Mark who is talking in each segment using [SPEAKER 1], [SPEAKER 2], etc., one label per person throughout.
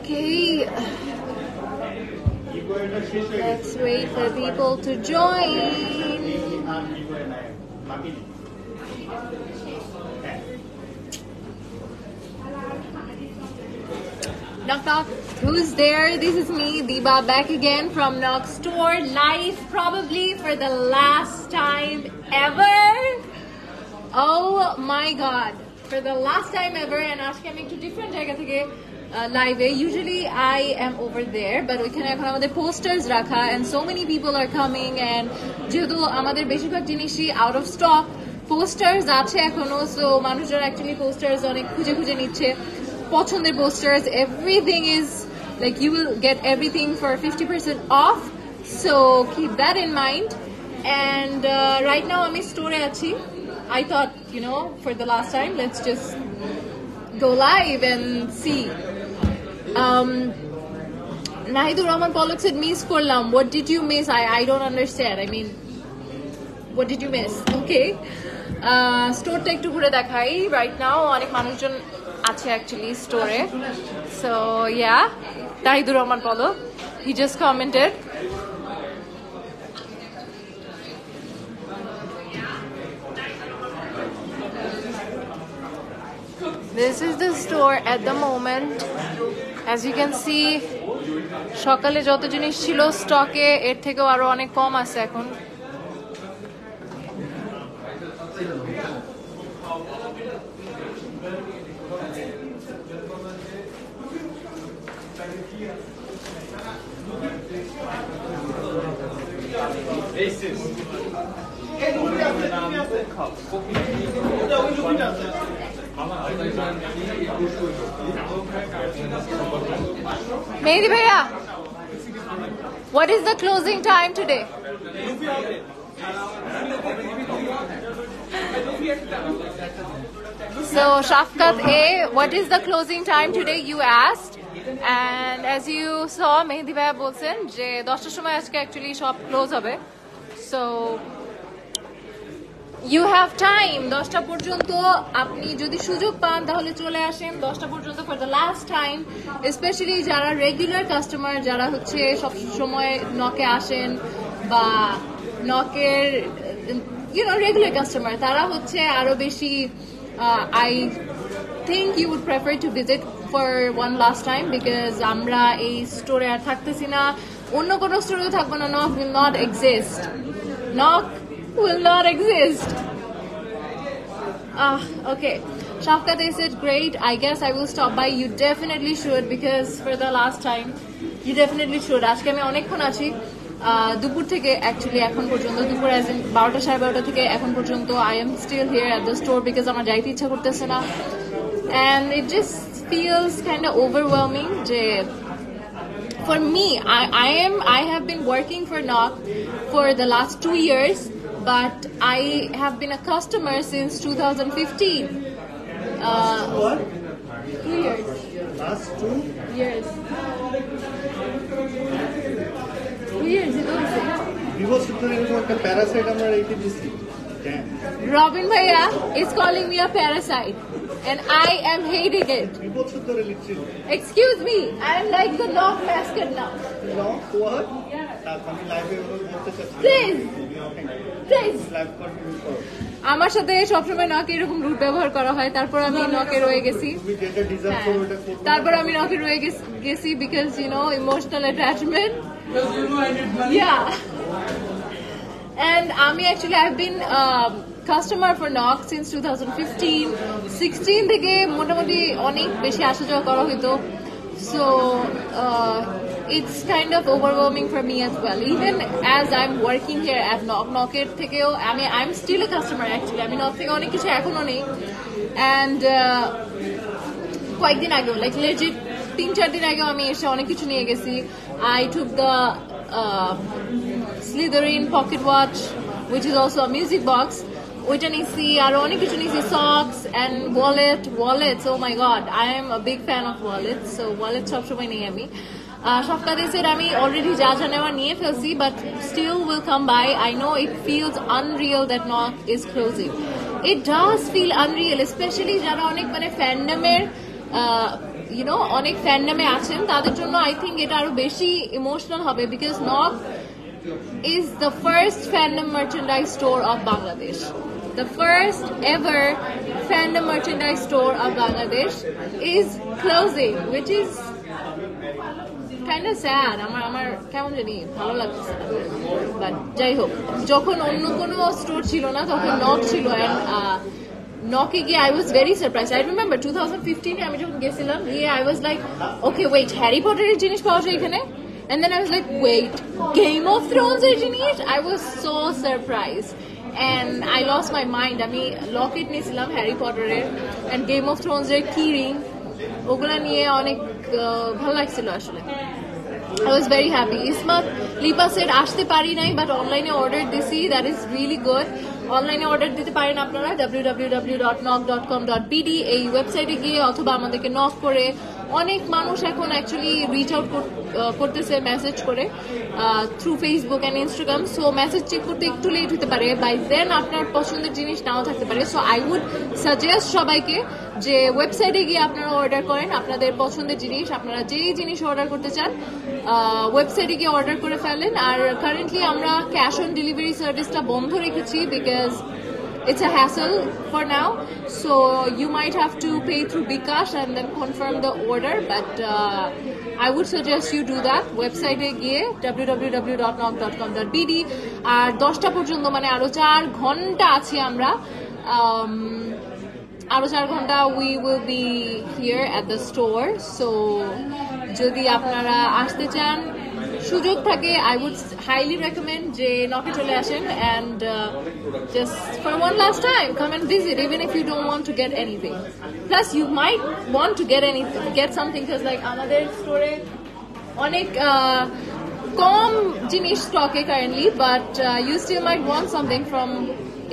[SPEAKER 1] Okay. Let's wait for people to join. Knock knock. Who's there? This is me, Diba, back again from Knock Store, live probably for the last time ever. Oh my god. For the last time ever, and আজকে আমি একটু different জায়গা থেকে live. Usually I am over there, but ওইখানে এখন আমাদের posters রাখা, and so many people are coming, and যেহেতু আমাদের বেশিরভাগ জিনিসই out of stock, posters আছে এখনো, so মানুষজন actually posters অনেক খুঁজে খুঁজে নিচ্ছে, পছন্দের posters, everything is like you will get everything for 50% off, so keep that in mind. And right now আমি store আছি. I thought, you know, for the last time, let's just go live and see. Nahidur Rahman Pollock said, miss korlam. What did you miss? I don't understand. I mean, what did you miss? Okay. Store ta ekটু ঘুরে দেখাই. Right now, অনেক মানুষজন আছে actually store. So, yeah. Nahidur Rahman Pollock. He just commented. This is the store at the moment. As you can see, সকালে যত জিনিস ছিল স্টকে এর থেকেও আরো অনেক কম আছে এখন. Mehdi bhaiya, what is the closing time today? So Shafkat A, what is the closing time today, you asked, and as you saw Mehdi bhaiya bolchen je 10 টার সময় আজকে actually shop close হবে, so you have time. 10টা পর্যন্ত আপনি যদি সুযোগ পান তাহলে চলে আসেন 10টা পর্যন্ত for the last time, especially যারা রেগুলার কাস্টমার, যারা হচ্ছে সব সময় নকে আসেন বা নকের you know regular customer, তারা হচ্ছে আরো বেশি I think you would prefer to visit for one last time, because আমরা এই স্টোরে আর থাকতেছি না, অন্য কোনো স্টোরেও থাকবো না. Knock will not exist. Knock will not exist. Okay. Shafkat said, great. I guess I will stop by. You definitely should, because for the last time, you definitely should. আজকে আমি অনেকক্ষণ আছি, দুপুর থেকে actually এখন পর্যন্ত, দুপুর as in 12টা 12:30 থেকে এখন পর্যন্ত I am still here at the store because আমার যাইতে ইচ্ছা করতেছে না, and it just feels kind of overwhelming. For me, I have been working for Knock for the last 2 years, but I have been a customer since 2015.
[SPEAKER 2] What?
[SPEAKER 1] 2 years.
[SPEAKER 2] Last 2
[SPEAKER 1] years. 2 years ago.
[SPEAKER 2] Parasite আমরা রেখে দিছি.
[SPEAKER 1] Robin Bhaiya is calling me a parasite, and I am hating it. Excuse me, I am like the Knock mascot now.
[SPEAKER 2] Knock what?
[SPEAKER 1] Please. আমার সাথে সবসময় knock এরকম root ব্যবহার করা হয়, তারপর আমি নকে রয়ে গেছি, তারপর আমি নকে রয়ে গেছি because you know emotional attachment. Yeah. And actually I've been customer for Knock since 2015. 16 থেকে মোটামুটি অনেক বেশি আসা যাওয়া করা হতো, so it's kind of overwhelming for me as well. Even as I'm working here at Knock এর থেকেও I'm still a customer actually. আমি Knock থেকে অনেক কিছু এখনো নেই, and কয়েকদিন আগেও like legit 3-4 দিন আগেও আমি এসে অনেক কিছু নিয়ে গেছি. I took the Slytherin pocket watch, which is also a music box. ওইটা নিছি, আর অনেক কিছু নিছি, socks and wallets. Oh my god, I am a big fan of wallets, so wallets সবসময় নেই আমি. Shafkadesh আমি already যা নেওয়া নিয়ে ফেলছি, but still will come by. I know it feels unreal that Knock is closing. It does feel unreal, especially যারা অনেক মানে ফ্যান্ডমের অনেক ফ্যান্ডমে আছেন তাদের জন্য I think এটা আরো বেশি ইমোশনাল হবে, because Knock is the first fandom merchandise store of Bangladesh. The first ever fandom merchandise store of Bangladesh is closing, which is kind of sad. আমার কেমন জানি ভালো লাগছে, বাট যাই হোক, যখন অন্য কোনো স্টোর ছিল না তখন নক ছিল, and নকে গিয়ে I was very surprised. I remember 2015 আমি যখন গেছিলাম গিয়ে I was like, okay wait, Harry পটারের জিনিস পাওয়া যায় এখানে, and then I was like, wait, Game of Thrones এর জিনিস? I was so surprised and I lost my mind. আমি লকেট নিয়েছিলাম Harry পটারের and Game of Thrones এর কি রিং, ওগুলা নিয়ে অনেক ভালো লাগছিল আসলে. I was very happy. Ismat Lipa said আসতে পারি নাই, but online order দিছি, that is really good. অনলাইনে অর্ডার দিতে পারেন আপনারা www.knock.com.bd এই ওয়েবসাইটে গিয়ে, অথবা আমাদেরকে নক করে। অনেক মানুষ এখন অ্যাকচুয়ালি রিচ আউট করতেছে মেসেজ করে through Facebook and Instagram, so message check করতে একটু লেট হতে পারে, বাই দেন আপনার পছন্দের জিনিস নাও থাকতে পারে। সো আই উড সাজেস্ট সবাইকে যে ওয়েবসাইটে গিয়ে আপনারা অর্ডার করেন আপনাদের পছন্দের জিনিস, আপনারা যেই জিনিস অর্ডার করতে চান ওয়েবসাইটে গিয়ে অর্ডার করে ফেলেন। আর কারেন্টলি আমরা ক্যাশ অন ডেলিভারি সার্ভিসটা বন্ধ রেখেছি, because it's a hassle for now, so you might have to pay through bKash and then confirm the order, but I would suggest you do that. Website e giye www.knock.com.bd আর 10টা পর্যন্ত মানে আরো 4 ঘন্টা আছে আমরা, আরো 4 ঘন্টা we will be here at the store, so যদি আপনারা আসতে চান সুযোগ থাকে I would highly recommend যে নকে চলে আসেন, and just for one last time come and visit, even if you don't want to get anything. Plus you might want to get something, because like আমাদের স্টোরে অনেক কম জিনিস স্টকে currently, but you still might want something from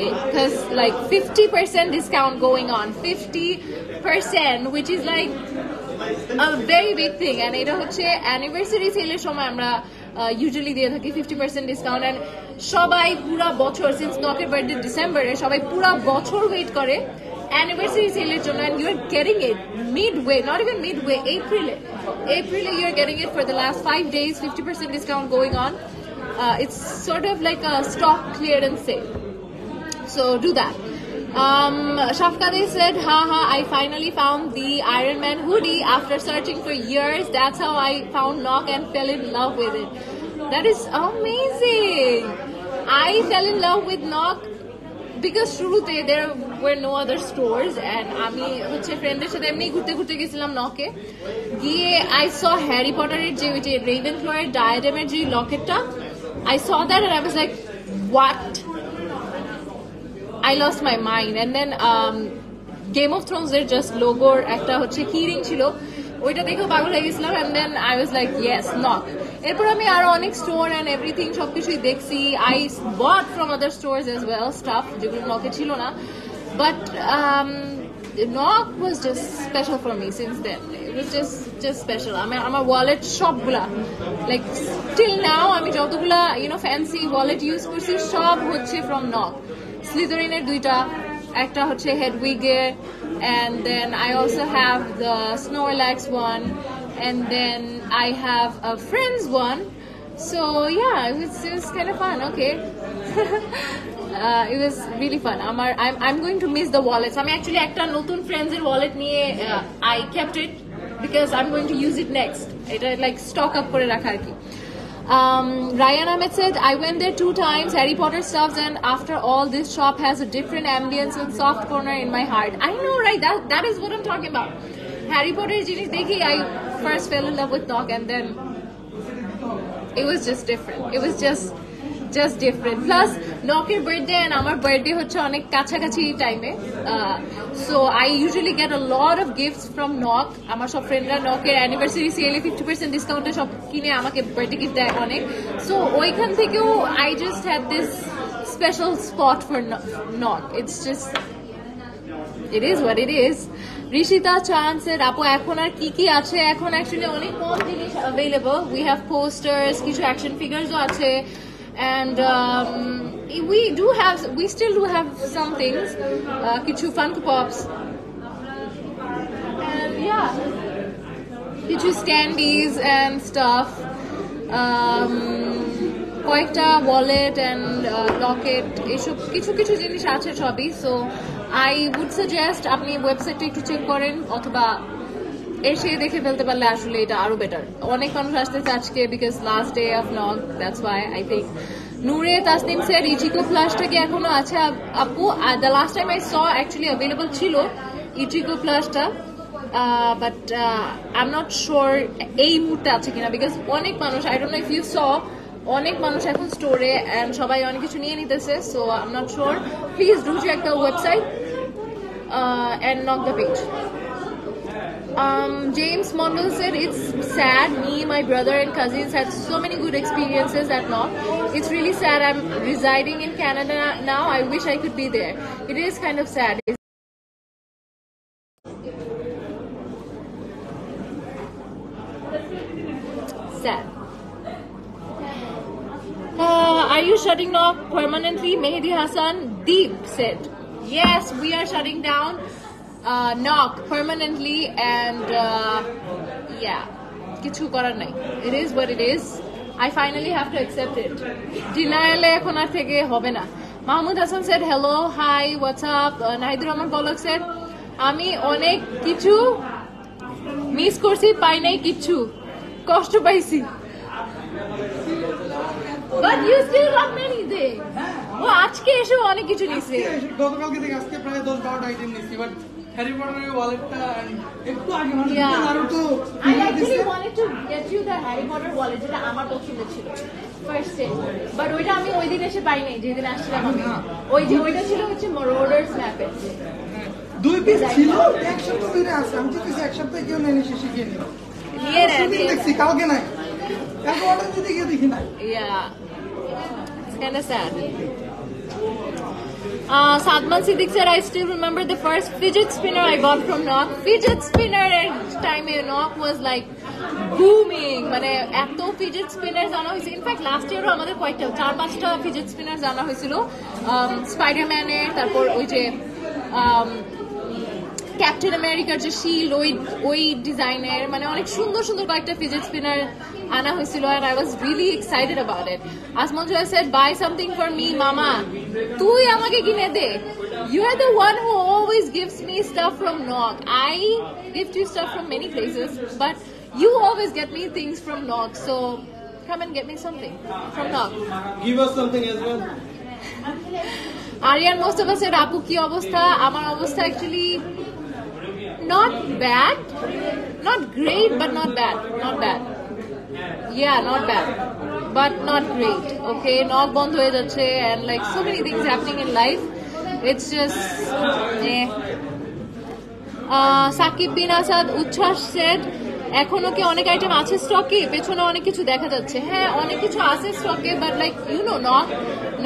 [SPEAKER 1] it, because like 50% discount going on, 50%, which is like a very big thing, and এটা হচ্ছে anniversary সেলের সময় আমরা ইউজুয়ালি দিয়ে থাকি 50% ডিসকাউন্ট, এন্ড সবাই পুরো বছর সিন্স নকের বার্থডে ডিসেম্বরে সবাই পুরো বছর ওয়েট করে অ্যানিভার্সারি সেলের জন্য, and you are getting it midway, not even midway, April you are getting it for the last 5 days, 50% discount going on. It's sort of like a stock clearance sale, so do that. Shafkade said, haha, I finally found the Iron Man hoodie after searching for years. That's how I found Knock and fell in love with it. That is amazing. I fell in love with Knock because শুরুতে there were no other stores, and আমি হচ্ছে ফ্রেন্ডের সাথে এমনি ঘুরতে গেছিলাম নকে গিয়ে I saw Harry Potter এর যে Ravenclaw এর ডায়াডেমের যে লকেটটা, I saw that and I was like, what? I lost my mind, and then Game of Thrones এর just logo একটা হচ্ছে কিরিং ছিল, ওইটা দেখে পাগল হয়ে গেছিলাম, and then I was like, yes, Knock. এরপর আমি আরো অনেক স্টোর and everything সবকিছুই দেখছি, I bought from other stores as well stuff যেগুলো নকে ছিল না, but Knock was just special for me since then. It was just special. আমার ওয়ালেট সবগুলা like till now আমি যতগুলা fancy wallet use করছি সব হচ্ছে from Knock. Slytherin এর দুইটা, একটা হচ্ছে Hedwig এর, and then I also have the Snorlax one, and then I have a Friends one. So yeah, it was kind of fun. Okay. It was really fun. I'm going to miss the wallets. আমি actually একটা নতুন Friends এর wallet নিয়ে I kept it because I'm going to use it next. এটা like stock up করে রাখা আর কি. Ryan Ahmed said, I went there 2 times, Harry Potter stuffs, and after all, this shop has a different ambience and soft corner in my heart. I know, right? That is what I'm talking about. Harry Potter জিনিস দেখি I first fell in love with Knock, and then it was just different. It was just different. Plus Knock-এর birthday and আমার birthday হচ্ছে অনেক কাছাকাছি টাইমে, so I usually get a lot of gifts from Knock. আমার সব ফ্রেন্ডরা Knock-এর anniversary sale 50% ডিসকাউন্টে সব কিনে আমাকে birthday gift দেয় অনেক, so ওইখান থেকেও I just had this special spot for Knock. It's just It is what it is. Rishita Chan said, "Apo, এখন আর কি আছে? এখন actually অনেক কম জিনিস available. We have posters, কিছু action figures ও আছে, and we still do have some things, কিছু Funko Pops, and yeah, কিছু standees and stuff. কয়েকটা ওয়ালেট এন্ড লকেট এসব কিছু কিছু জিনিস আছে সবই সো আই উড সাজেস্ট আপনি ওয়েবসাইটটা একটু চেক করেন অথবা এসে দেখে ফেলতে পারলে আসলে এটা আরো বেটার অনেক মানুষ আসতেছে আজকে because last day of Knock that's why I think Nure Tasnim sir Ichiko প্লাসটা কি এখনো আছে আপু the last time I saw actually available ছিল ইচিকো প্লাসটা but I am not sure এই মুহূর্তে আছে কিনা বিকজ অনেক মানুষ I don't know if you saw অনেক মানুষ এখন স্টোরে এন্ড সবাই অনেক কিছু নিয়ে নিতেছে so I am not sure please do check the website and knock the page James Mondal said it's sad me my brother and cousins had so many good experiences at Knock. It's really sad. I'm residing in Canada now. I wish I could be there. It is kind of sad. Sad. Are you shutting Knock permanently? Mehdi Hassan Deep said, yes, we are shutting down Knock permanently and yeah, kichu korar nai. It is what it is. I finally have to accept it. Denial e ekhon ar theke hobe na. Mahmoud Hassan said, hello, hi, what's up? Nahidur Rahman Polak said, ami onek kichu miss korchi pai nai kichu koshto paisi. But you still got many things. ও আজকে এসে অনেক কিছু নিছে
[SPEAKER 3] গতকালকে থেকে আজকে প্রায় 10-12টা item নিছি বাট হ্যারি পটারের ওয়ালেটটা একটু আগে মানে Naruto
[SPEAKER 1] I actually wanted to get you the Harry Potter wallet যেটা আমার পছন্দ ছিল ফার্স্ট ডে বাট ওইটা আমি ওই দিন এসে পাই নাই যেদিন আসছিলাম আমি ওই যে ওইটা ছিল হচ্ছে মরডার্স ম্যাপে
[SPEAKER 3] দুই পিস ছিল এক সপ্তাহ ধরে আছে আমি তো কিছু এক সপ্তাহে কেউ নেই শিশি কিনে নিয়ে দেখছি কালকে নাই কালকে অর্ডার দিতে গিয়ে দেখি না
[SPEAKER 1] yeah it's kind of sad. Sadman Siddiq said, I still remember the first fidget spinner I bought from Knock. Fidget spinner at time Knock was like booming. মানে এত fidget spinner জানা হয়েছে ইনফ্যাক্ট লাস্ট ইয়ারও আমাদের কয়েকটা 4-5টা fidget spinner জানা হয়েছিল স্পাইডারম্যানের তারপর ওই যে ক্যাপ্টেন আমেরিকার যে শিল্ড ওই ডিজাইনের মানে অনেক সুন্দর সুন্দর কয়েকটা ফিজেট স্পিনার আনা হয়েছিল and I was really excited about it. Asman Joy said, buy something for me, mama. তুই আমাকে কিনে দে. You are the one who always gives me stuff from Knock. I gift you stuff from many places, but you always get me things from Knock. So come and get me something from Knock.
[SPEAKER 3] Give us something as well.
[SPEAKER 1] Aryan Mustafa said, আপু কি অবস্থা? আমার অবস্থা actually not bad, not great, but not bad, not bad. Yeah, not bad, but not great. Okay, Knock bond hoye jaচ্ছে and like so many things happening in life. It's just Sakib bin Asad Uchchas said, এখনো কি অনেক item আছে স্টকে পেছনে অনেক কিছু দেখা যাচ্ছে হ্যাঁ অনেক কিছু আছে স্টকে বাট লাইক ইউ নো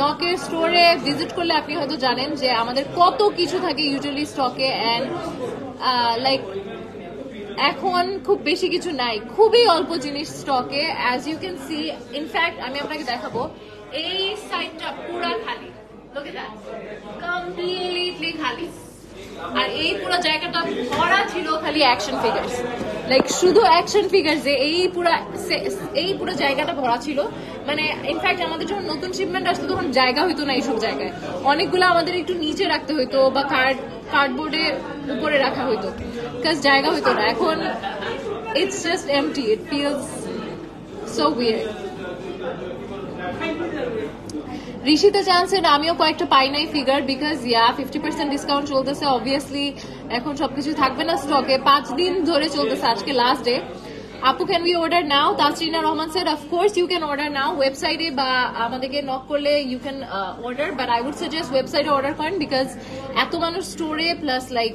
[SPEAKER 1] নকের স্টোরে ভিজিট করলে আপনি হয়তো জানেন যে আমাদের কত কিছু থাকে ইউজুয়ালি স্টকে এন্ড লাইক এখন খুব বেশি কিছু নাই খুবই অল্প জিনিস স্টকে as you can see in fact আমি আপনাকে দেখাবো এই সাইডটা পুরো খালি লুক এট দ্যাট কমপ্লিটলি খালি আর এই পুরো জায়গাটা ভরা ছিল খালি অ্যাকশন ফিগারস লাইক শুধু অ্যাকশন ফিগার যে এই পুরো জায়গাটা ভরা ছিল মানে ইনফ্যাক্ট আমাদের যখন নতুন শিপমেন্ট আসতো তখন জায়গা হইতো না এইসব জায়গায় অনেকগুলো আমাদের একটু নিচে রাখতে হইতো বা কার্ডবোর্ডের উপরে রাখা হইতো বিকজ জায়গা হইতো না এখন it's just empty it feels so weird Rishita চান্সের আমিও কয়েকটা পাই নাই ফিগার বিকজ 50% ডিসকাউন্ট চলতেছে অবভিয়াসলি এখন সবকিছু থাকবে না স্টকে 5 দিন ধরে চলতেছে আজকে লাস্ট ডে আপু can we order now Tasrina Rahman sir of course you can order now ওয়েবসাইটে বা আমাদেরকে নক করলে you can order but I would suggest ওয়েবসাইটে অর্ডার করেন বিকজ এত মানুষ স্টোরে প্লাস লাইক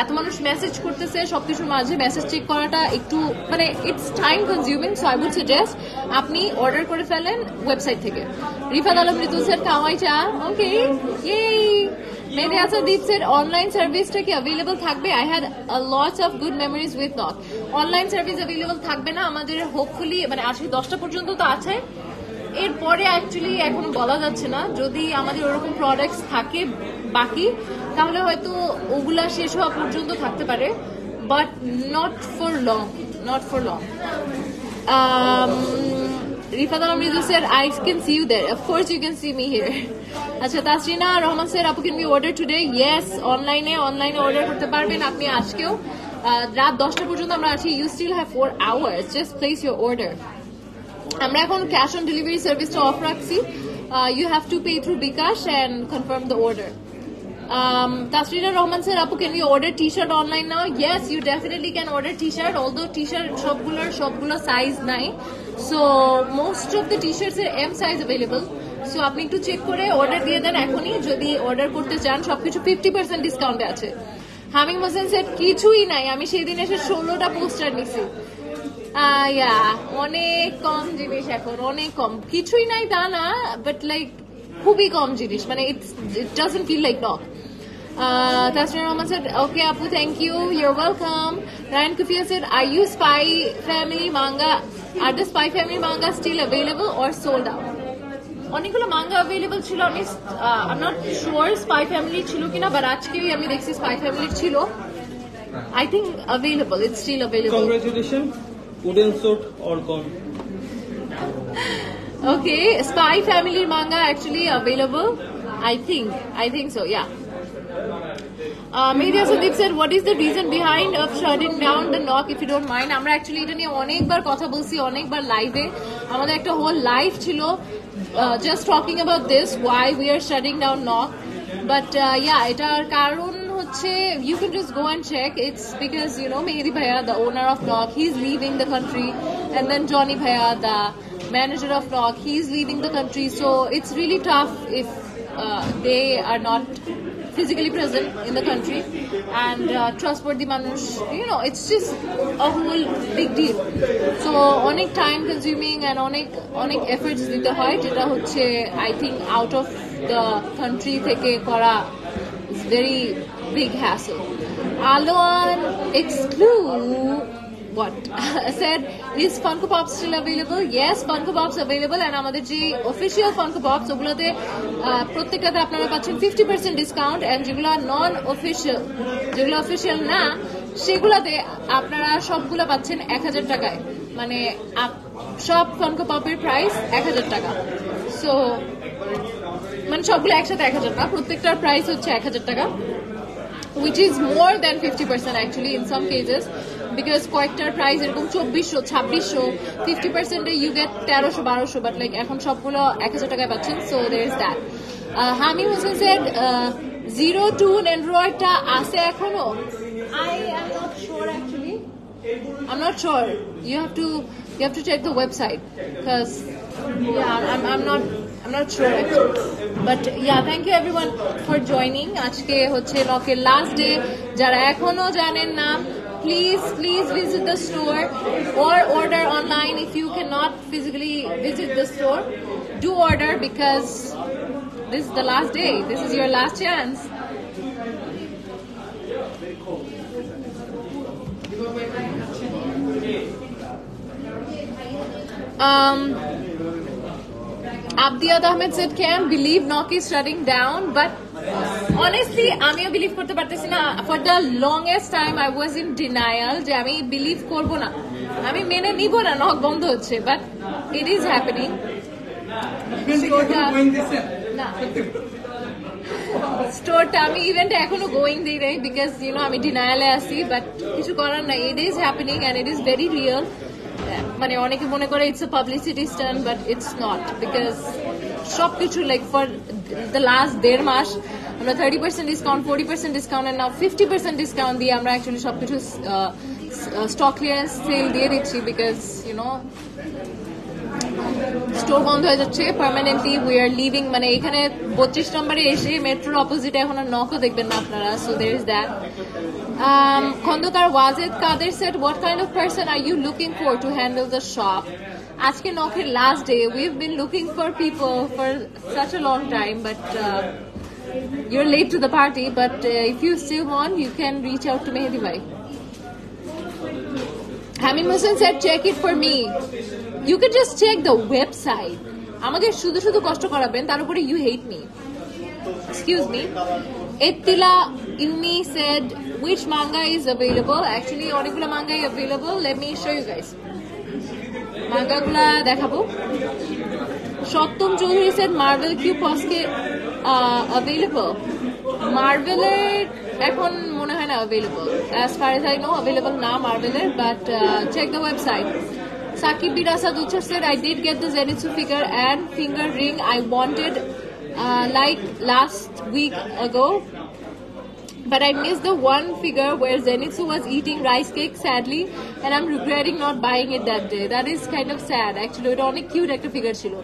[SPEAKER 1] এত মানুষ মেসেজ করতেছে সবকিছুর মাঝে মেসেজ চেক করাটা একটু মানে it's time consuming so I would suggest আপনি অর্ডার করে ফেলেন ওয়েবসাইট থেকে রিফাত আলম ঋতু স্যার কাওয়াই চা okay Maybe as a deep said, online service টা কি available থাকবে? I had a lot of good memories with Knock. Online service available থাকবে না আমাদের, hopefully মানে আজকে 10টা পর্যন্ত তো আছে, এরপরে অ্যাকচুয়ালি এখনো বলা যাচ্ছে না। যদি আমাদের ওরকম প্রোডাক্টস থাকে বাকি তাহলে হয়তো ওগুলা শেষ হওয়া পর্যন্ত থাকতে পারে, but not for long. Rifat Amridu said, I can see you there. Of course you can see me here. আচ্ছা, তাসরিনা রহমান said, আপু can we order today? Yes, অনলাইনে অর্ডার করতে পারবেন আপনি আজকেও। রাত 10টা পর্যন্ত আমরা আছি। You still have 4 hours. Just place your order. আমরা এখন ক্যাশ অন ডেলিভারি সার্ভিসটা অফ রাখছি। You have to pay through Bikash and confirm the order. Tasrina Rahman said, Apu, can we order t-shirt online now? Yes, you definitely can order t-shirt, although t-shirt shopgulo size nai. So most of the t-shirts are M size available. So আপনি একটু check করে order দিয়ে দেন এখনই, যদি order করতে চান। সবকিছু 50% ডিসকাউন্টে আছে। হামিম হোসেন সেড, কিছুই নাই, আমি সেদিন এসে 16টা পোস্টার নিছি। অনেক কম জিনিস এখন, অনেক কম, কিছুই নাই তা না, বাট লাইক খুবই কম জিনিস, মানে it doesn't feel like Knock. Tasrina Rahman said, okay Apu, thank you, you're welcome. Ryan Kufia said, are you Spy Family manga? Are the Spy Family manga still available or sold out? অনেকগুলো manga available ছিল, আমি I'm not sure Spy Family ছিল কিনা, but আজকে আমি দেখছি Spy Family ছিল। I think available, it's still available.
[SPEAKER 4] Congratulations, wooden sword or gone.
[SPEAKER 1] Okay, Spy Family manga actually available. I think so, yeah. Media Sandeep said, what is the reason behind of shutting down the Knock, if you don't mind? আমরা actually এটা নিয়ে অনেকবার কথা বলছি, অনেকবার লাইভে, আমাদের একটা হোল লাইভ ছিল just talking about this, why we are shutting down Knock. But yeah, এটার কারণ হচ্ছে, you can just go and check. It's because, you know, Mehdi Bhaiya, the owner of Knock, he's leaving the country, and then Johnny Bhaiya, the manager of Knock, he's leaving the country. So it's really tough if they are not physically present in the country, and trustworthy manush, you know, it's just a whole big deal. So onek time consuming and onek efforts dite hoy, jeta hocche I think out of the country theke kora is very big hassle. Alon exclude what said, is Funko Pops still available? Yes, Funko Pops available, and আমাদের যে official Funko Pops ওগুলোতে প্রত্যেকটাতে আপনারা পাচ্ছেন 50% discount, and যেগুলো নন official, যেগুলো official না, সেগুলোতে আপনারা সবগুলো পাচ্ছেন 1000 টাকায়। মানে সব Funko Pop এর প্রাইস 1000 টাকা। সো মানে সবগুলো একসাথে 1000 টাকা, প্রত্যেকটার প্রাইস হচ্ছে 1000 টাকা, which is more than 50% actually in some cases, because কয়েকটার প্রাইস এরকম 2400, 2600, 50% you get 1300, 1200, but like এখন সবগুলো 1000 টাকায় পাচ্ছেন। So there is that. Hamim Hussain said, 02 Android টা আছে এখনো? I am not sure actually. I'm not sure. You have to check the website, because yeah, I'm not sure actually. But yeah, thank you everyone for joining. আজকে হচ্ছে Knock-এর last day. যারা এখনো জানেন না, please visit the store or order online. If you cannot physically visit the store, do order, because this is the last day. This is your last chance. Abdiat Ahmed said, can't believe Knock is shutting down, but honestly আমিও believe করতে পারতেছি না। For the longest time I was in denial, যে আমি believe করব না, আমি মেনে নিব না Knock বন্ধ হচ্ছে, but it is happening. স্টোরটা আমি ইভেন্ট এখনো গোয়িং দিই নাই, বিকজ ইউ নো আমি ডিনায়ালে আছি, বাট কিছু করার নাই, it is happening and it is very real. মানে অনেকে মনে করে it's a publicity stunt, but it's not, because সবকিছু লাইক ফর দ্য লাস্ট 1.5 মাস আমরা 30% discount, 40% discount, and now 50% discount দিয়ে আমরা অ্যাকচুয়ালি সবকিছু স্টক ক্লিয়ারেন্স সেল দিয়ে দিচ্ছি, বিকজ ইউ নো স্টোর বন্ধ হয়ে যাচ্ছে পার্মানেন্টলি। উই আর লিভিং, মানে এখানে 25 নম্বরে এসে মেট্রোর অপোজিটে এখন আর Knock-ও দেখবেন না আপনারা। So there is that. Khandakar Wajed Kader সেট, what kind of person are you looking for to handle the shop? আজকে Knock-এর last day, we have been looking for people for such a long time, but You're late to the party, but if you still want, you can reach out to Mehdi bhai. Hamim Hussain said, check it for me. You could just check the website. আমাকে শুধু শুধু কষ্ট করাবেন, তার উপরে you hate me. Excuse me. Ettila Ilmi said, which manga is available? Actually, অনেকগুলো manga is available. Let me show you guys. Manga গুলা দেখাবো. Shottam Choudhury said, Marvel Q Poske available. Marvel এখন মনে হয় না available. As far as I know, available না Marvel but check the website. Sakib Birasa Duchar said, I did get the Zenitsu figure and finger ring I wanted like last week ago. But I missed the one figure where Zenitsu was eating rice cake, sadly, and I'm regretting not buying it that day. That is kind of sad, actually. It's only cute actor figure chilo.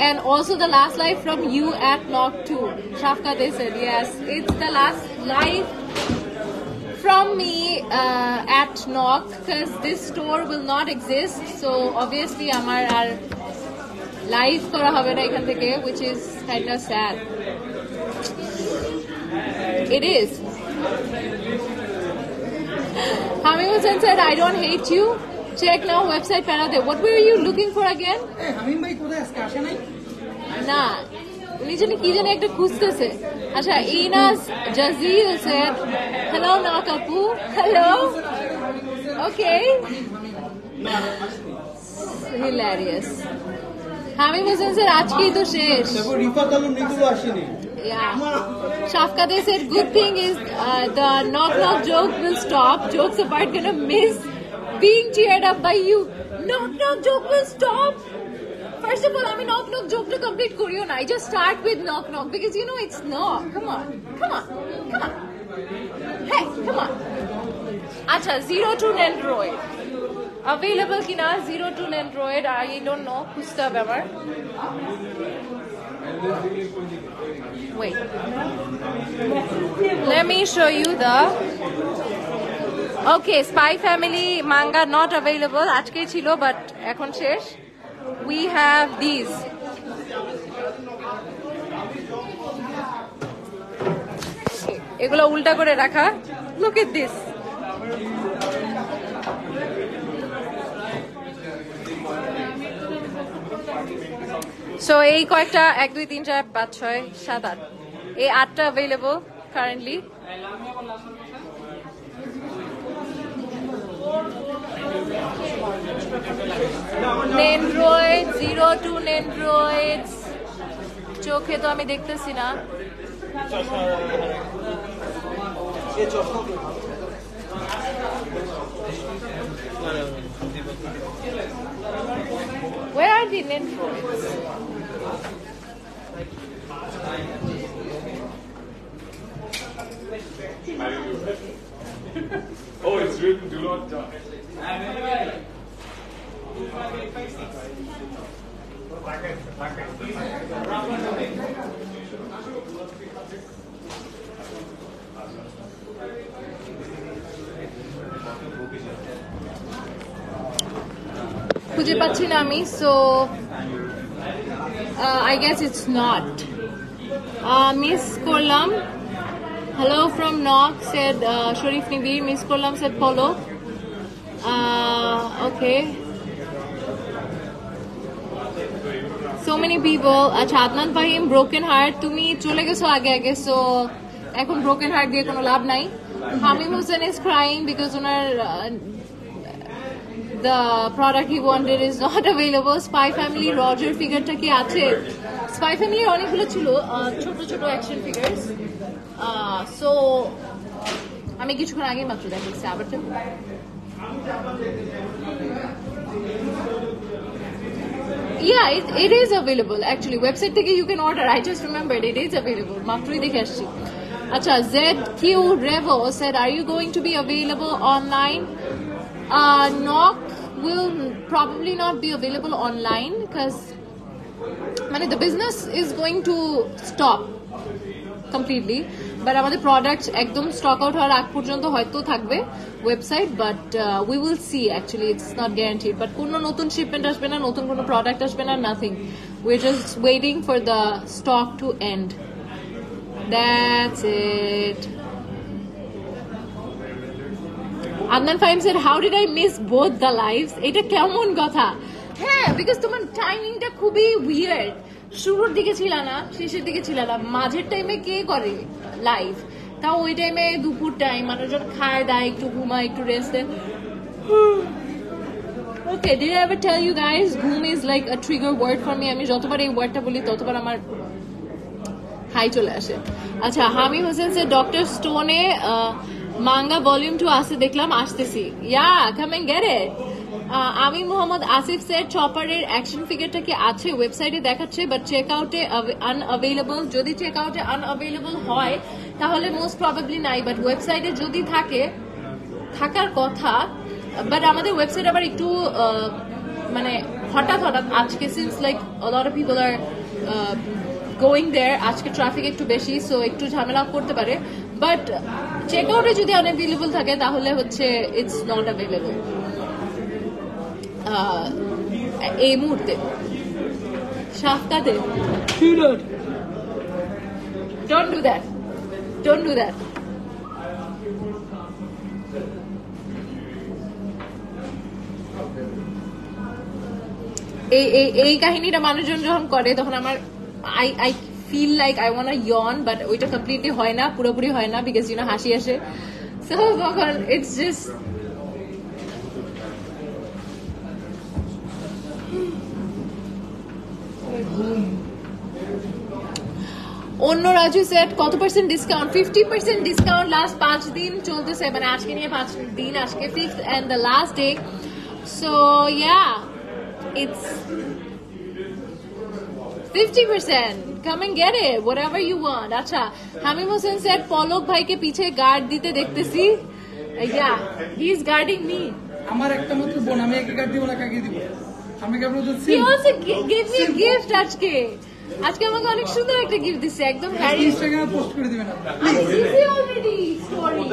[SPEAKER 1] And also the last live from you at Knock 2. Shafka, they said, yes, it's the last live from me at Knock, because this store will not exist. So obviously, amar ar live kora hobe na ekhan theke, which is kind of sad. It is. Hamim Hussain said, I don't hate you. Check now website Parade. What were you looking for again?
[SPEAKER 3] Hey, Hamim bhai কোথায় আজকে আসে নাই?
[SPEAKER 1] না উনি জানি কি জানি একটা খুঁজতেছে আচ্ছা ইনাস জাজিল said hello Nakapu hello okay hilarious Hamim Hussain said আজকেই তো শেষ
[SPEAKER 2] তারপর রিফাত আলম নিগুলো আসেনি
[SPEAKER 1] yeah Shafka they said good thing is the knock knock joke will stop jokes apart gonna miss being cheered up by you knock knock joke will stop. First of all, I mean, knock knock joke to complete Korean. I just start with knock knock because you know it's knock. Come on, come on, come on. Hey, come on. Acha, 02 Nendroid. Available kina 02 Nendroid. I don't know. Kusta Bamar. Wait. Let me show you the. Okay, Spy Family manga not available. Ajke chilo, but ekhon shesh. We have these. এগুলো উল্টা করে রাখা. Look at this. So এই কয়েকটা 1 2 3 4 5 6 7 8 এই 8টা available currently. Nendroid 02 Nendroids চোখে তো আমি দেখতেছি না Where are the Nendroids?
[SPEAKER 5] Oh, it's written do not die.
[SPEAKER 1] খুঁজে পাচ্ছি না আমি so I guess it's not miss করলাম hello from Knock said Sharif Nibir miss করলাম said Polo okay so many people আচ্ছা আদনান ফাহিম broken heart তুমি চলে গেছো আগে আগে so এখন broken heart দিয়ে কোনো লাভ নাই Hamim Hussain is crying because owner the product he wanted is not available Spy Family Roger figure টা কি আছে Spy Family এর অনেকগুলো ছিল ছোট ছোট অ্যাকশন ফিগারস so আমি কিছুক্ষণ আগে মাত্র দেখেছি আবার Yeah, it is available actually. Website থেকে you can order. I just remembered it is available. মাত্রই দেখে আসছি আচ্ছা ZQ Revo said are you going to be available online Knock will probably not be available online because the business is going to stop completely but আমাদের products একদম stock out হওয়ার আগ পর্যন্ত হয়তো থাকবে website but we will see actually it's not guaranteed but কোনো নতুন shipment আসবে না নতুন কোনো product আসবে না nothing we're just waiting for the stock to end That's it. Adnan Fahim said, how did I miss both the lives? এটা কেমন কথা? হ্যাঁ, because তোমার টাইমিংটা খুবই weird. শুরুর দিকে ছিল না, শেষের দিকে ছিল না, মাঝের টাইমে কে করে লাইভ? তাও ওই টাইমে দুপুর টাইম, মানুষজন খায় দায়, একটু ঘুমায়, একটু রেস্ট দেয়। Okay, did I ever tell you guys ঘুম is like a trigger word for me? আমি যতবার এই ওয়ার্ডটা বলি ততবার আমার হাই চলে আসে। আচ্ছা, হামিম হোসেন সে ডক্টর স্টোনে মাঙ্গা ভলিউম 2 আসতে দেখলাম, আসতেছি। ইয়া, কাম এন্ড গেট ইট। আমি মোহাম্মদ আসিফ স্যার চপারের অ্যাকশন ফিগারটা কি আছে? ওয়েবসাইটে দেখাচ্ছে, বাট চেক আউটে আনঅ্যাভেলেবল। যদি চেক আউটে আনঅ্যাভেলেবল হয় তাহলে মোস্ট প্রবাবলি নাই, বাট ওয়েবসাইটে যদি থাকে, থাকার কথা। বাট আমাদের ওয়েবসাইট আবার একটু মানে হঠাৎ আজকে since like a lot of people are going there, আজকে ট্রাফিক একটু বেশি, সো একটু ঝামেলা করতে পারে। বাট চেক আউটে যদি আনঅ্যাভেলেবল থাকে তাহলে হচ্ছে ইটস নট অ্যাভেলেবল এই মুহূর্তে। সাফকাতে don't do that. এই কাহিনীটা মানুষজন যখন করে তখন আমার I feel like I want to yawn, but ওইটা কমপ্লিটলি হয় না, পুরোপুরি হয় না, বিকজ হাসি আসে। সো তখন ইটস জাস্ট অন্য রাজু সেট কত পার্সেন্ট ডিসকাউন্ট? 50% ডিসকাউন্ট লাস্ট 5 দিন চলতেছে, মানে আজকে নিয়ে 5 দিন, আজকে 5th and the last day. So yeah, it's 50%. Come and get it, whatever you want. আচ্ছা, হামিম হোসেন সেট পলক ভাইকে পিছে গার্ড দিতে দেখতেছি। Yeah, he is guarding me.
[SPEAKER 3] আমার একটা মাত্র বোন, আমি একে গার্ড দিব না, কাকে দিব? আমি কেবল
[SPEAKER 1] He also gave me a gift আজকে আমাকে অনেক সুন্দর একটা গিফট দিছে, একদম হ্যারি।
[SPEAKER 3] ইনস্টাগ্রামে পোস্ট করে দিবেন
[SPEAKER 1] অলরেডি স্টোরি।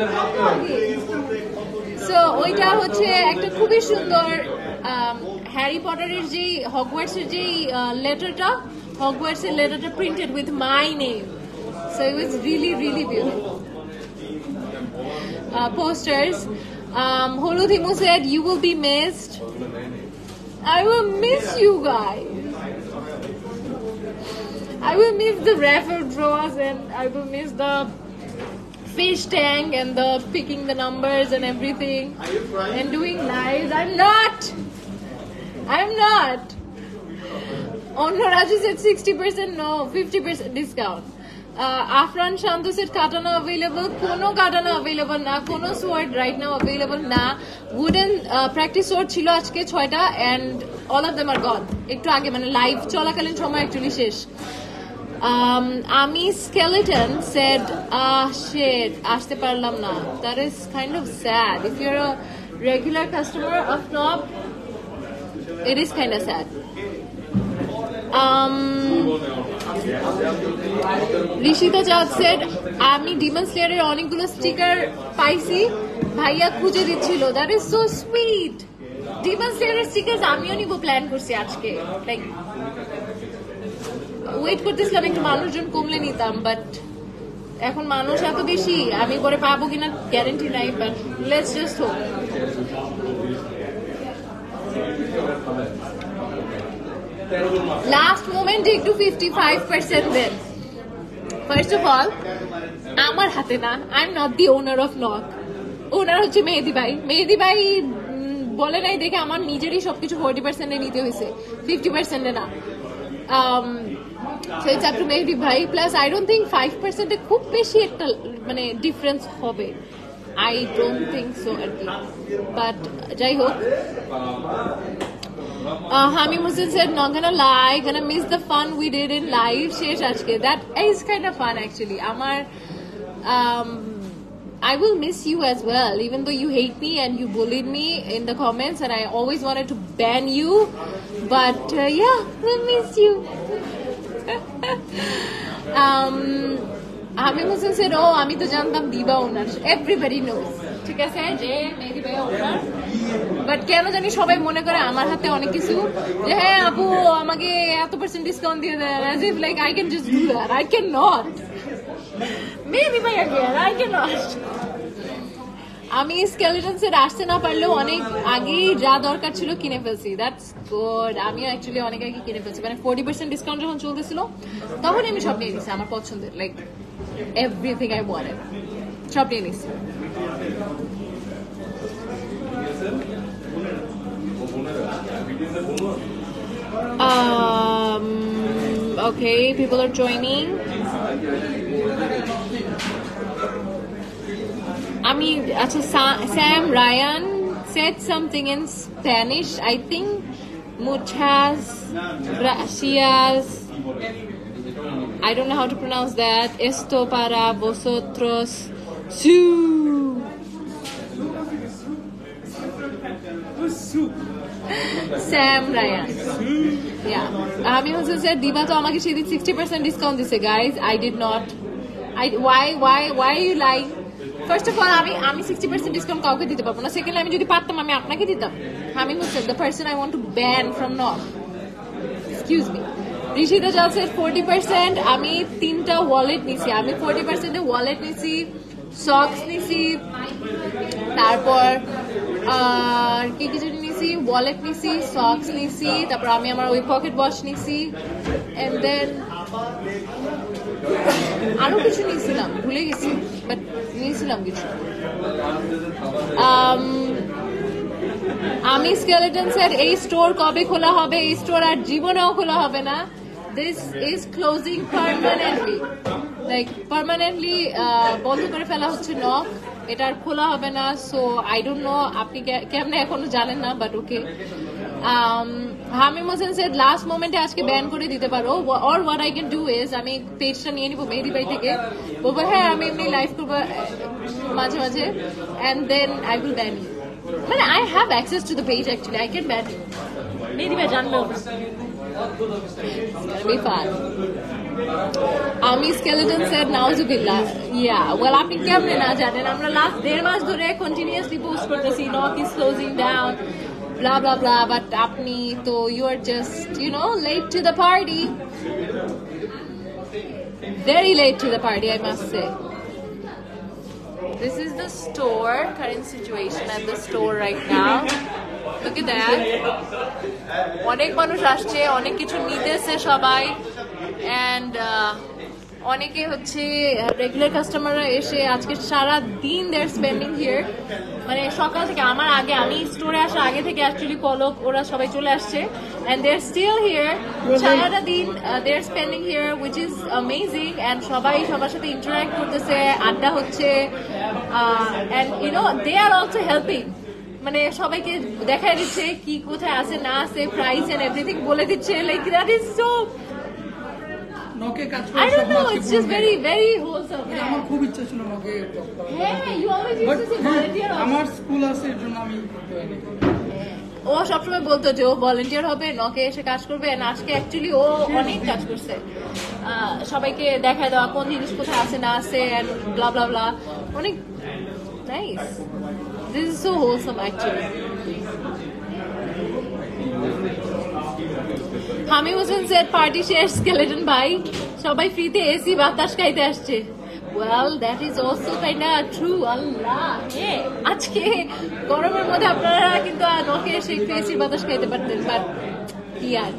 [SPEAKER 1] সো ওইটা হচ্ছে একটা খুবই সুন্দর হ্যারি পটারের যে হগওয়ার্টসের যে লেটারটা, হগওয়ার্টসের লেটারটা printed with my name. So it was really beautiful posters. Holu Thimu said you will be missed. I will miss you guys. I will miss the raffle draws, and I will miss the fish tank and the picking the numbers and everything and doing lives. I'm not. Onno Raju said 60%, no, 50% discount. Afran Shantu said katana available, kono katana available na, kono sword right now available na. Wooden practice sword chilo ajke 6টা and all of them are gone. একটু আগে মানে live চলাকালীন সময় actually শেষ। Ami Skeleton said, shit, আসতে পারলাম না. That is kind of sad. If you're a regular customer of Knob, it is kind of sad. Rishita Chad said, আমি ডিমন স্লেয়ারের অনেকগুলো স্টিকার পাইছি, ভাইয়া খুঁজে দিচ্ছিল। That is so sweet. Demon স্লেয়ারের স্টিকার আমিও নিব প্ল্যান করছি আজকে, লাইক ওয়েট করতেছিলাম একটু মানুষজন কমলে নিতাম, বাট এখন মানুষ এত বেশি, আমি পরে পাবো কিনা গ্যারান্টি নাই, but let's just hope. Last মোমেন্টে একটু 55% দেন। ফার্স্ট অফ অল, আমার হাতে না, I am not the owner of Knock, owner হচ্ছে মেহেদি ভাই বলে নাই দেখে আমার নিজেরই সবকিছু 40% নিতে হয়েছে, 50% না। So it's up to Mehdi bhai, plus I don't think 5% এ খুব বেশি একটা মানে ডিফারেন্স হবে, I don't think so at least, but যাই হোক। Hamim Hussain said, not gonna lie, gonna miss the fun we did in live shesh ajke. That is kind of fun actually. Amar I will miss you as well, even though you hate me and you bullied me in the comments and I always wanted to ban you, but yeah, I miss you. Hamim Hussain said, oh, আমি তো জানতাম দিবা ওনার, everybody knows, ঠিক আছে যে মেহেদি ভাই ওনার, but কেন জানি সবাই মনে করে আমার হাতে অনেক কিছু, যে হ্যাঁ আপু আমাকে এত % ডিসকাউন্ট দিয়ে দেন, as if like I can just do that. I cannot. Maybe by again, I cannot. আমি স্কেলেটন সেট আসতে না পারলেও অনেক আগেই যা দরকার ছিল কিনে ফেলছি। That's good. আমি অ্যাকচুয়ালি অনেক আগে কিনে ফেলছি, মানে 40% ডিসকাউন্ট যখন চলতেছিল তখন আমি সব নিয়ে নিছি আমার পছন্দের, লাইক এভরিথিং আই ওয়ান্টেড সব নিয়ে নিছি। Okay, people are joining. Sam Ryan said something in Spanish. I think muchas gracias. I don't know how to pronounce that. Esto para vosotros. Sam Ryan. Yeah. Ami also said Diba to amake she did 60% discount dise, guys. I did not. Why are you lying? First of all, আমি 60% discount কাউকে দিতে পারবো না। Second, আমি যদি পারতাম আমি আপনাকে দিতাম। আমি হচ্ছে the person I want to ban from Nog. Excuse me. Rishita জাল said 40%, আমি 3টা ওয়ালেট নিছি। আমি 40% এ ওয়ালেট নিছি, সক্স নিছি, তারপর আর কি কি জানি নিছি, ওয়ালেট নিছি, সক্স নিছি, তারপর আমি আমার ওই পকেট ওয়াশ নিছি, এন্ড দেন আরো কিছু নিয়েছিলাম, ভুলে গেছি, বাট নিয়েছিলাম কিছু। আমি স্কেলেটন সেট এই স্টোর কবে খোলা হবে? এই স্টোর আর জীবনেও খোলা হবে না। This is closing permanently, like permanently বন্ধ করে ফেলা হচ্ছে নক। এটা আর খোলা হবে না। সো আই ডোন্ট নো আপনি কেমনে এখনো জানেন না, but okay. Hamim Hossain said last মোমেন্টে আজকে ব্যান করে দিতে পারো, or what I can do is আমি পেজটা নিয়ে নিবো মেহেদি বাড়ি থেকে, বলবো হ্যাঁ আমি এমনি লাইভ করবো মাঝে মাঝে, and then I will ban you. মানে I have access to the page actually, I can ban you. Mehedi ভাই জানবেও না। Be fun. আমি স্কেলেটন সেট নাউজুবিল্লাহ। ইয়া ওয়েল আপনি কেমনে না জানেন, আমরা লাস্ট 1.5 মাস ধরে কন্টিনিউয়াসলি পোস্ট করতেছি knock is closing down blah blah blah, but apni to you are just late to the party, very late to the party, I must say. This is the store, current situation at the store right now. Look at that. অনেক মানুষ আসছে, অনেক কিছু নিতেছে সবাই, and অনেকে হচ্ছে regular কাস্টমাররা এসে আজকে সারা দিন দেয়ার স্পেন্ডিং হিয়ার, মানে সকাল থেকে আমার আগে, আমি স্টোরে আসার আগে থেকে অ্যাকচুয়ালি পলক ওরা সবাই চলে আসছে, and they are still here সারাটা দিন they are spending here, which is amazing. And সবাই সবার সাথে ইন্টারাক্ট করতেছে, আড্ডা হচ্ছে, and they are also helping, মানে সবাইকে দেখাই দিচ্ছে কি কোথায় আছে না আছে, প্রাইস এন্ড এভরিথিং বলে দিচ্ছে, লাইক দ্যাট ইজ সো
[SPEAKER 3] নকে কাজ করে।
[SPEAKER 1] I don't know, it's just very very wholesome.
[SPEAKER 3] আমার খুব ইচ্ছা ছিল নকে জব করার।
[SPEAKER 1] হ্যাঁ, you always used to say volunteer.
[SPEAKER 3] আমার স্কুল আছে এর জন্য আমি করতে পারিনি।
[SPEAKER 1] ও সবসময় বলতো যে ও ভলান্টিয়ার হবে, নকে এসে কাজ করবে, আর আজকে অ্যাকচুয়ালি ও অনেক কাজ করছে, সবাইকে দেখায় দেওয়া কোন জিনিস কোথায় আছে না আছে, এন্ড ব্লা ব্লা ব্লা, অনেক nice. This is so wholesome actually. Hamim Hossain said party শেষ, স্কেলেটন ভাই সবাই ফ্রিতে এসি বাতাস খাইতে আসছে। Well, that is also kinda true. Allah, hey, আজকে গরমের মধ্যে আপনারা কিন্তু নকে এসে একটু এসির বাতাস খাইতে পারতেন, বাট কি আর।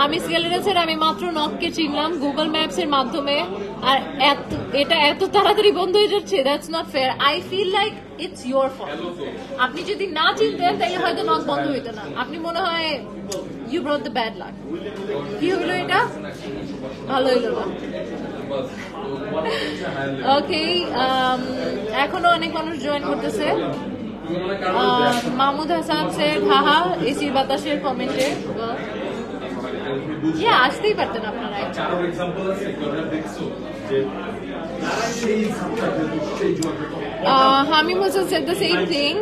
[SPEAKER 1] আমি স্কেলেটন সেড আমি মাত্র নককে চিনলাম গুগল ম্যাপস এর মাধ্যমে, আর এটা এত তাড়াতাড়ি বন্ধ হয়ে যাচ্ছে, that's not fair. I feel like it's your fault. আপনি যদি না চিনতেন তাহলে হয়তো নক বন্ধ হইতো না, আপনি মনে হয় you brought the bad luck. কি হলো এটা? ভালো হইলো না। ওকে, এখনো অনেক মানুষ জয়েন করতেছে। মাহমুদ হাসান সেড হাহা এসির বাতাসের কমেন্টে। আসতেই পারতেন আপনারা। হামিম Hossain said the same thing.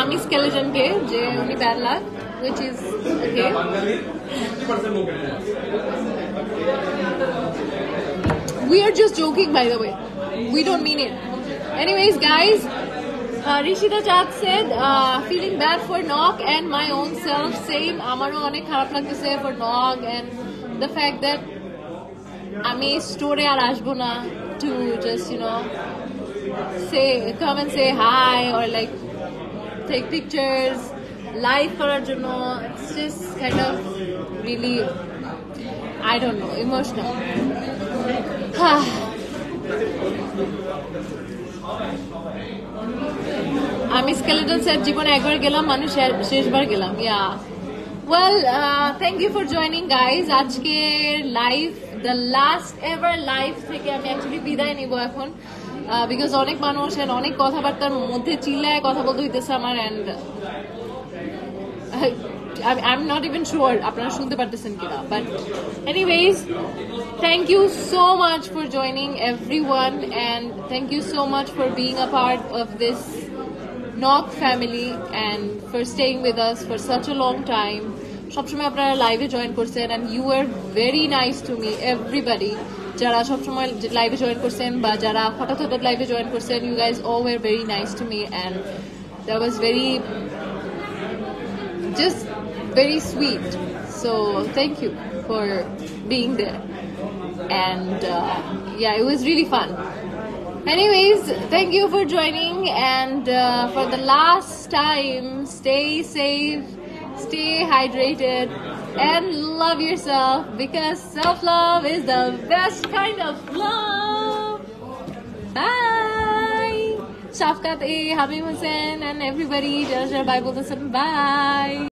[SPEAKER 1] আমি স্কেলেটনকে যে উনি bad luck, which is okay. We are just joking, by the way. We don't mean it. Anyways, guys, Rishita Chad said, feeling bad for Nog and my own self. Same. Amaro onek kharap lagteche for Nog and the fact that আমি স্টোরে আর আসবো না to just come and say hi or like take pictures live করার জন্য. It's just kind of really, I don't know, emotional. আমি skeleton set জীবনে একবার গেলাম, মানুষ শেষবার গেলাম. Well, thank you for joining guys. আজকে live, the last ever live থেকে আমি অ্যাকচুয়ালি বিদায় নিব এখন, বিকজ অনেক মানুষ and অনেক কথাবার্তার মধ্যে চিল্লায় কথা বলতে হইতেছে আমার, and I'm not even sure আপনারা শুনতে পারতেছেন কিনা, but anyways, thank you so much for joining everyone, and thank you so much for being a part of this Knock family and for staying with us for such a long time. সবসময় আপনারা লাইভে join করছেন and you were very nice to me, everybody. যারা সবসময় লাইভে join করছেন বা যারা হঠাৎ হঠাৎ লাইভে জয়েন করছেন, you guys all were very nice to me, and that was just very sweet. So thank you for being there, and it was really fun. Anyways, thank you for joining, and for the last time, stay safe, stay hydrated, and love yourself, because self-love is the best kind of love. Bye! Shafkat A, Habib Hussain, and everybody, Jara Bible, bye!